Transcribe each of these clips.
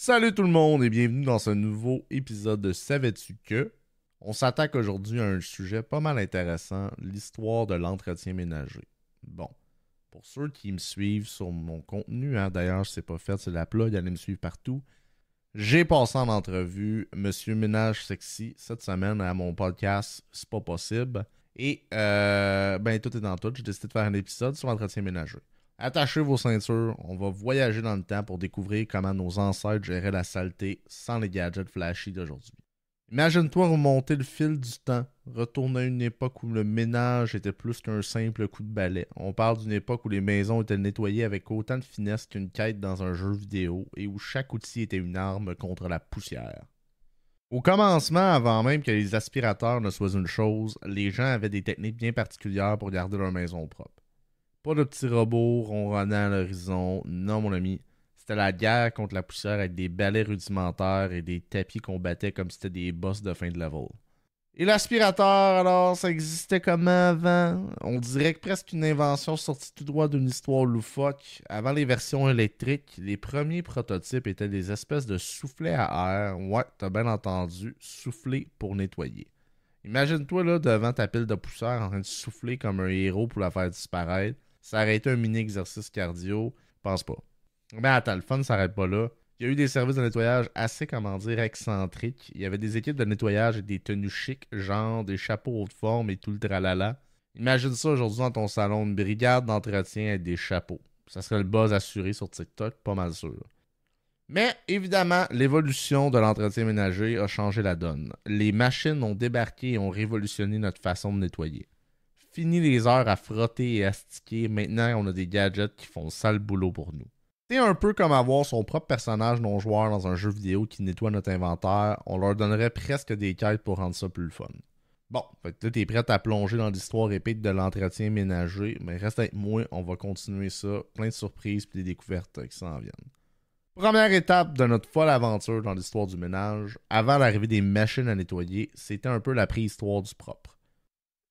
Salut tout le monde et bienvenue dans ce nouveau épisode de Savais-tu que? On s'attaque aujourd'hui à un sujet pas mal intéressant, l'histoire de l'entretien ménager. Bon, pour ceux qui me suivent sur mon contenu, d'ailleurs c'est pas fait, c'est la plug, allez me suivre partout. J'ai passé en entrevue Monsieur Ménage Sexy cette semaine à mon podcast C'est pas possible. Et tout est dans tout, j'ai décidé de faire un épisode sur l'entretien ménager. Attachez vos ceintures, on va voyager dans le temps pour découvrir comment nos ancêtres géraient la saleté sans les gadgets flashy d'aujourd'hui. Imagine-toi remonter le fil du temps, retourner à une époque où le ménage était plus qu'un simple coup de balai. On parle d'une époque où les maisons étaient nettoyées avec autant de finesse qu'une quête dans un jeu vidéo et où chaque outil était une arme contre la poussière. Au commencement, avant même que les aspirateurs ne soient une chose, les gens avaient des techniques bien particulières pour garder leur maison propre. Pas de petits robots ronronnant à l'horizon. Non, mon ami. C'était la guerre contre la poussière avec des balais rudimentaires et des tapis qu'on battait comme si c'était des boss de fin de level. Et l'aspirateur, alors, ça existait comment avant? On dirait que presque une invention sortie tout droit d'une histoire loufoque. Avant les versions électriques, les premiers prototypes étaient des espèces de soufflets à air. Ouais, t'as bien entendu, soufflets pour nettoyer. Imagine-toi là devant ta pile de poussière en train de souffler comme un héros pour la faire disparaître. Ça aurait été un mini exercice cardio, pense pas. Mais attends, le fun ne s'arrête pas là. Il y a eu des services de nettoyage assez, comment dire, excentriques. Il y avait des équipes de nettoyage et des tenues chics, genre des chapeaux haute forme et tout le tralala. Imagine ça aujourd'hui dans ton salon, une brigade d'entretien avec des chapeaux. Ça serait le buzz assuré sur TikTok, pas mal sûr. Mais évidemment, l'évolution de l'entretien ménager a changé la donne. Les machines ont débarqué et ont révolutionné notre façon de nettoyer. Fini les heures à frotter et astiquer, maintenant on a des gadgets qui font le sale boulot pour nous. C'est un peu comme avoir son propre personnage non-joueur dans un jeu vidéo qui nettoie notre inventaire, on leur donnerait presque des quêtes pour rendre ça plus le fun. Bon, fait que là t'es prêt à plonger dans l'histoire épique de l'entretien ménager, mais reste avec moi, on va continuer ça, plein de surprises et des découvertes qui s'en viennent. Première étape de notre folle aventure dans l'histoire du ménage, avant l'arrivée des machines à nettoyer, c'était un peu la préhistoire du propre.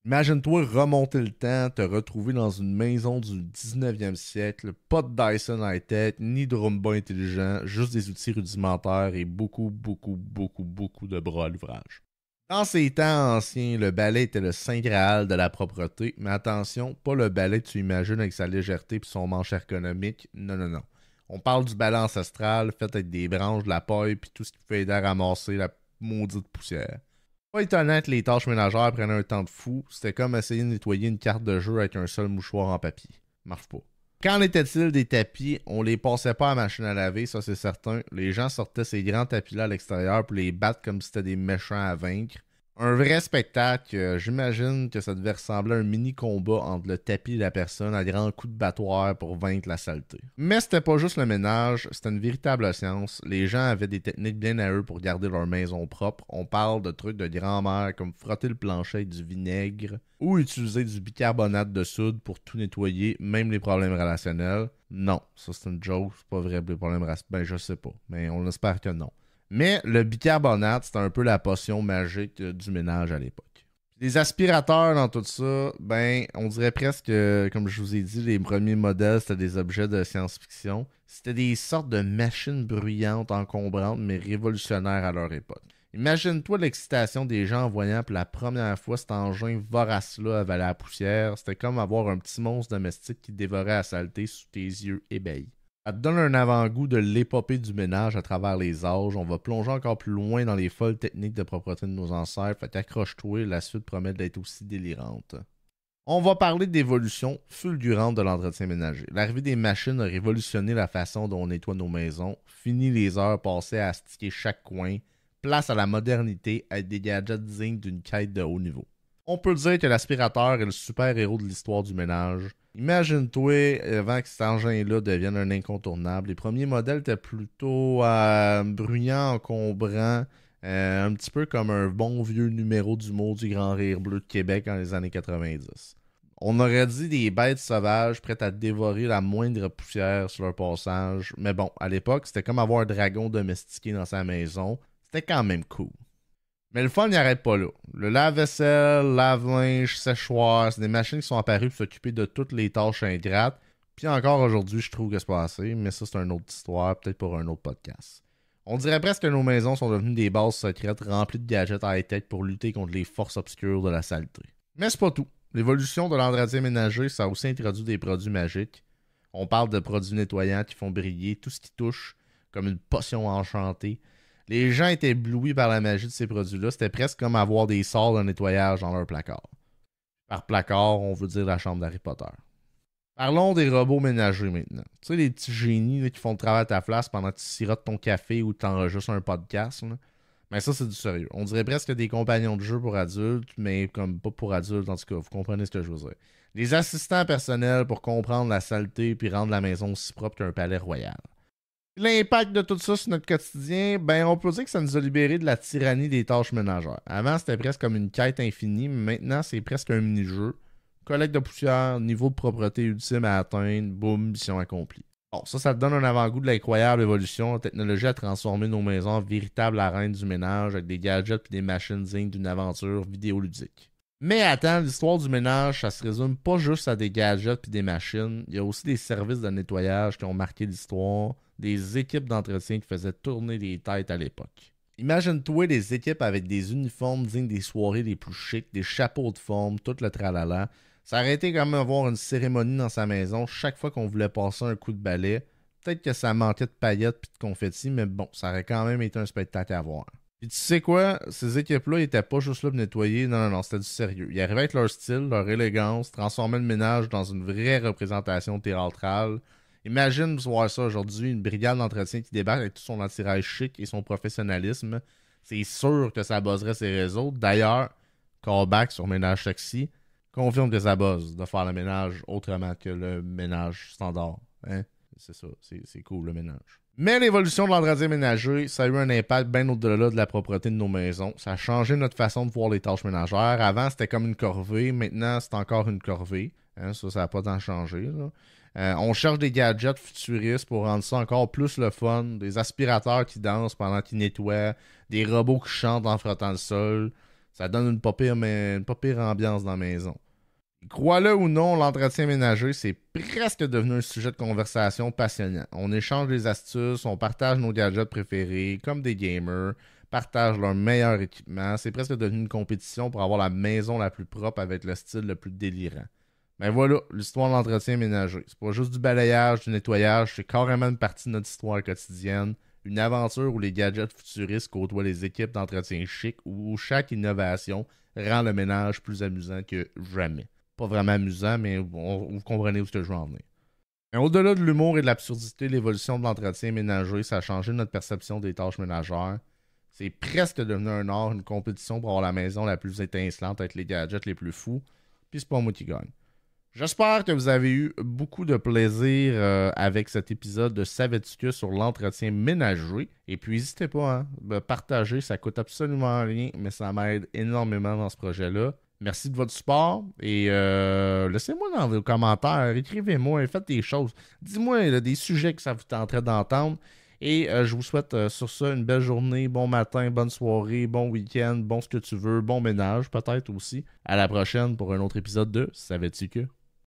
Imagine-toi remonter le temps, te retrouver dans une maison du 19e siècle, pas de Dyson high-tech, ni de Roomba intelligent, juste des outils rudimentaires et beaucoup de bras à l'ouvrage. Dans ces temps anciens, le balai était le saint graal de la propreté, mais attention, pas le balai que tu imagines avec sa légèreté et son manche ergonomique, non. On parle du balai ancestral fait avec des branches, de la paille puis tout ce qui peut aider à ramasser la maudite poussière. Pas étonnant que les tâches ménagères prennent un temps de fou, c'était comme essayer de nettoyer une carte de jeu avec un seul mouchoir en papier. Marche pas. Qu'en était-il des tapis? On les passait pas à la machine à laver, ça c'est certain. Les gens sortaient ces grands tapis-là à l'extérieur pour les battre comme si c'était des méchants à vaincre. Un vrai spectacle, j'imagine que ça devait ressembler à un mini-combat entre le tapis et la personne à grands coups de battoir pour vaincre la saleté. Mais c'était pas juste le ménage, c'était une véritable science. Les gens avaient des techniques bien à eux pour garder leur maison propre. On parle de trucs de grand-mère comme frotter le plancher avec du vinaigre ou utiliser du bicarbonate de soude pour tout nettoyer, même les problèmes relationnels. Non, ça c'est une joke, c'est pas vrai les problèmes relationnels. Ben je sais pas, mais on espère que non. Mais le bicarbonate, c'était un peu la potion magique du ménage à l'époque. Les aspirateurs dans tout ça, ben, on dirait presque, comme je vous ai dit, les premiers modèles, c'était des objets de science-fiction. C'était des sortes de machines bruyantes, encombrantes, mais révolutionnaires à leur époque. Imagine-toi l'excitation des gens en voyant pour la première fois cet engin vorace-là avaler la poussière. C'était comme avoir un petit monstre domestique qui dévorait la saleté sous tes yeux ébahis. Ça te donne un avant-goût de l'épopée du ménage à travers les âges. On va plonger encore plus loin dans les folles techniques de propreté de nos ancêtres. Fait qu'accroche-toi, la suite promet d'être aussi délirante. On va parler d'évolution fulgurante de l'entretien ménager. L'arrivée des machines a révolutionné la façon dont on nettoie nos maisons. Fini les heures passées à astiquer chaque coin. Place à la modernité avec des gadgets dignes d'une quête de haut niveau. On peut dire que l'aspirateur est le super-héros de l'histoire du ménage. Imagine-toi, avant que cet engin-là devienne un incontournable, les premiers modèles étaient plutôt bruyants, encombrants, un petit peu comme un bon vieux numéro d'humour du Grand Rire Bleu de Québec dans les années 90. On aurait dit des bêtes sauvages prêtes à dévorer la moindre poussière sur leur passage, mais bon, à l'époque, c'était comme avoir un dragon domestiqué dans sa maison. C'était quand même cool. Mais le fun n'arrête pas là. Le lave-vaisselle, lave-linge, séchoir, c'est des machines qui sont apparues pour s'occuper de toutes les tâches ingrates. Puis encore aujourd'hui, je trouve que c'est pas assez, mais ça c'est une autre histoire, peut-être pour un autre podcast. On dirait presque que nos maisons sont devenues des bases secrètes remplies de gadgets high-tech pour lutter contre les forces obscures de la saleté. Mais c'est pas tout. L'évolution de l'entretien ménager, ça a aussi introduit des produits magiques. On parle de produits nettoyants qui font briller tout ce qui touche, comme une potion enchantée. Les gens étaient éblouis par la magie de ces produits-là. C'était presque comme avoir des sorts de nettoyage dans leur placard. Par placard, on veut dire la chambre d'Harry Potter. Parlons des robots ménagers maintenant. Tu sais, les petits génies là, qui font le travail à ta place pendant que tu sirotes ton café ou que tu enregistres un podcast. Là. Mais ça, c'est du sérieux. On dirait presque des compagnons de jeu pour adultes, mais comme pas pour adultes, en tout cas, vous comprenez ce que je veux dire. Des assistants personnels pour comprendre la saleté puis rendre la maison aussi propre qu'un palais royal. L'impact de tout ça sur notre quotidien, ben on peut dire que ça nous a libérés de la tyrannie des tâches ménagères. Avant, c'était presque comme une quête infinie, mais maintenant, c'est presque un mini-jeu. Collecte de poussière, niveau de propreté ultime à atteindre, boum, mission accomplie. Bon, ça te donne un avant-goût de l'incroyable évolution. La technologie a transformé nos maisons en véritables arènes du ménage avec des gadgets et des machines dignes d'une aventure vidéoludique. Mais attends, l'histoire du ménage, ça se résume pas juste à des gadgets et des machines. Il y a aussi des services de nettoyage qui ont marqué l'histoire, des équipes d'entretien qui faisaient tourner les têtes à l'époque. Imagine-toi des équipes avec des uniformes dignes des soirées les plus chics, des chapeaux de forme, tout le tralala. Ça aurait été comme avoir une cérémonie dans sa maison chaque fois qu'on voulait passer un coup de balai. Peut-être que ça manquait de paillettes et de confettis, mais bon, ça aurait quand même été un spectacle à voir. Puis tu sais quoi, ces équipes-là étaient pas juste là pour nettoyer, non, c'était du sérieux. Ils arrivaient avec leur style, leur élégance, transformaient le ménage dans une vraie représentation théâtrale. Imagine voir ça aujourd'hui, une brigade d'entretien qui débarque avec tout son attirail chic et son professionnalisme. C'est sûr que ça buzzerait ses réseaux. D'ailleurs, callback sur Ménage Sexy, confirme que ça buzz de faire le ménage autrement que le ménage standard. Hein? C'est ça, c'est cool le ménage. Mais l'évolution de l'entretien ménager, ça a eu un impact bien au-delà de la propreté de nos maisons. Ça a changé notre façon de voir les tâches ménagères. Avant, c'était comme une corvée. Maintenant, c'est encore une corvée. Hein? Ça n'a pas tant changé. On cherche des gadgets futuristes pour rendre ça encore plus le fun. Des aspirateurs qui dansent pendant qu'ils nettoient. Des robots qui chantent en frottant le sol. Ça donne une pas pire ambiance dans la maison. Crois-le ou non, l'entretien ménager, c'est presque devenu un sujet de conversation passionnant. On échange des astuces, on partage nos gadgets préférés, comme des gamers, partagent leur meilleur équipement. C'est presque devenu une compétition pour avoir la maison la plus propre avec le style le plus délirant. Ben voilà, l'histoire de l'entretien ménager. C'est pas juste du balayage, du nettoyage, c'est carrément une partie de notre histoire quotidienne. Une aventure où les gadgets futuristes côtoient les équipes d'entretien chic, où chaque innovation rend le ménage plus amusant que jamais. Pas vraiment amusant, mais vous comprenez où je veux en venir. Mais au-delà de l'humour et de l'absurdité, l'évolution de l'entretien ménager, ça a changé notre perception des tâches ménagères. C'est presque devenu un art, une compétition pour avoir la maison la plus étincelante avec les gadgets les plus fous. Puis c'est pas moi qui gagne. J'espère que vous avez eu beaucoup de plaisir avec cet épisode de Savais-tu que sur l'entretien ménager. Et puis n'hésitez pas à partager, ça coûte absolument rien, mais ça m'aide énormément dans ce projet-là. Merci de votre support et laissez-moi dans vos commentaires, écrivez-moi, faites des choses. Dis-moi des sujets que ça vous tenterait d'entendre. Et je vous souhaite sur ça une belle journée, bon matin, bonne soirée, bon week-end, bon ce que tu veux, bon ménage peut-être aussi. À la prochaine pour un autre épisode de Savais-tu que?